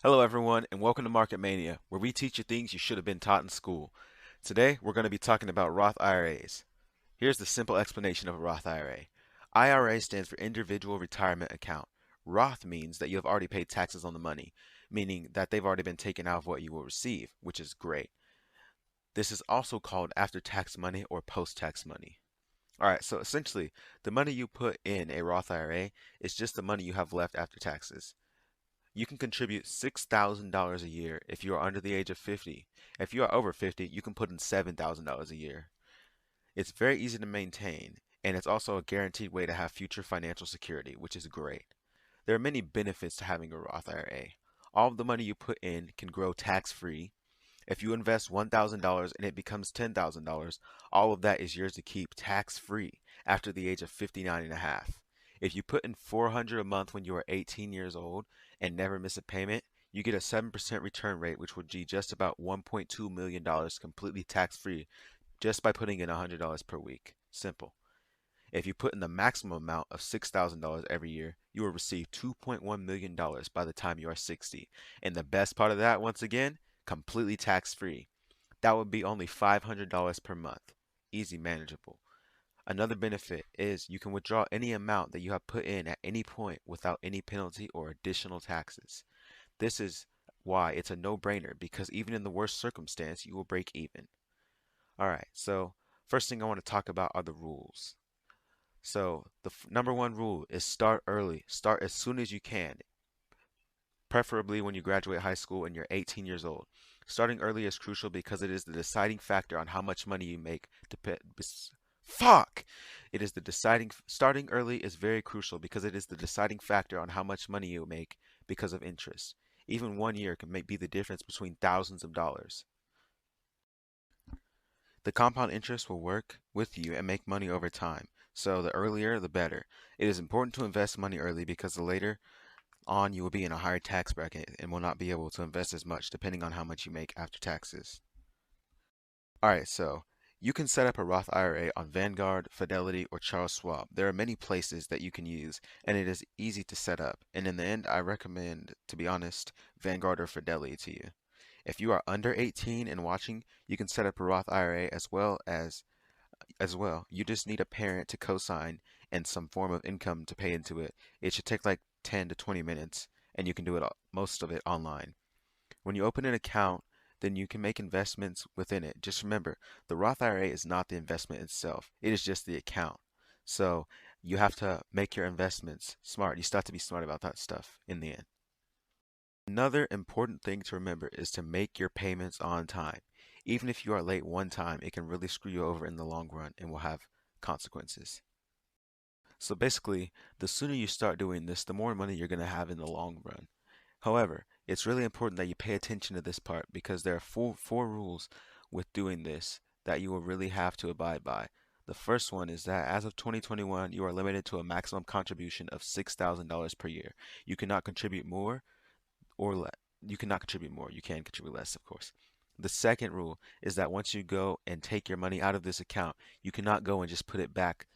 Hello, everyone, and welcome to Market Mania, where we teach you things you should have been taught in school. Today, we're going to be talking about Roth IRAs. Here's the simple explanation of a Roth IRA. IRA stands for Individual Retirement Account. Roth means that you have already paid taxes on the money, meaning that they've already been taken out of what you will receive, which is great. This is also called after-tax money or post-tax money. All right, so essentially, the money you put in a Roth IRA is just the money you have left after taxes. You can contribute $6,000 a year if you are under the age of 50. If you are over 50, you can put in $7,000 a year. It's very easy to maintain, and it's also a guaranteed way to have future financial security, which is great. There are many benefits to having a Roth IRA. All of the money you put in can grow tax-free. If you invest $1,000 and it becomes $10,000, all of that is yours to keep tax-free after the age of 59 and a half. If you put in 400 a month when you are 18 years old and never miss a payment, you get a 7% return rate, which would be just about $1.2 million completely tax-free just by putting in $100 per week. Simple. If you put in the maximum amount of $6,000 every year, you will receive $2.1 million by the time you are 60. And the best part of that, once again, completely tax-free. That would be only $500 per month. Easy manageable. Another benefit is you can withdraw any amount that you have put in at any point without any penalty or additional taxes. This is why it's a no-brainer because even in the worst circumstance, you will break even. All right, so first thing I want to talk about are the rules. So the number one rule is start early. Start as soon as you can, preferably when you graduate high school and you're 18 years old. Starting early is crucial because it is the deciding factor on how much money you make. Fuck! It is the deciding. Starting early is very crucial because it is the deciding factor on how much money you make because of interest. Even 1 year can be the difference between thousands of dollars. The compound interest will work with you and make money over time. So the earlier, the better. It is important to invest money early because the later on you will be in a higher tax bracket and will not be able to invest as much depending on how much you make after taxes. Alright, so you can set up a Roth IRA on Vanguard, Fidelity, or Charles Schwab. There are many places that you can use, and it is easy to set up. And in the end, I recommend, to be honest, Vanguard or Fidelity to you. If you are under 18 and watching, you can set up a Roth IRA as well. You just need a parent to co-sign and some form of income to pay into it. It should take like 10 to 20 minutes, and you can do it most of it online. When you open an account, then you can make investments within it. Just remember, the Roth IRA is not the investment itself. It is just the account. So you have to make your investments smart. You still have to be smart about that stuff in the end. Another important thing to remember is to make your payments on time. Even if you are late one time, it can really screw you over in the long run and will have consequences. So basically, the sooner you start doing this, the more money you're going to have in the long run. However, it's really important that you pay attention to this part because there are four rules with doing this that you will really have to abide by. The first one is that as of 2021, you are limited to a maximum contribution of $6,000 per year. You cannot contribute more or less. You cannot contribute more. You can contribute less, of course. The second rule is that once you go and take your money out of this account, you cannot go and just put it back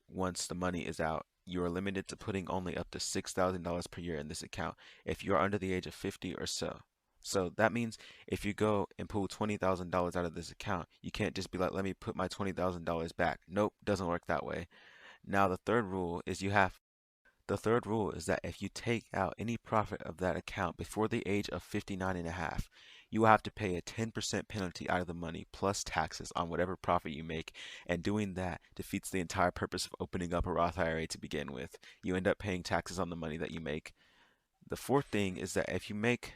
once the money is out. You are limited to putting only up to $6,000 per year in this account if you are under the age of 50 or so. So that means if you go and pull $20,000 out of this account, you can't just be like, let me put my $20,000 back. Nope, doesn't work that way. Now the third rule is that if you take out any profit of that account before the age of 59 and a half, you will have to pay a 10% penalty out of the money plus taxes on whatever profit you make, and doing that defeats the entire purpose of opening up a Roth IRA to begin with. You end up paying taxes on the money that you make. The fourth thing is that if you make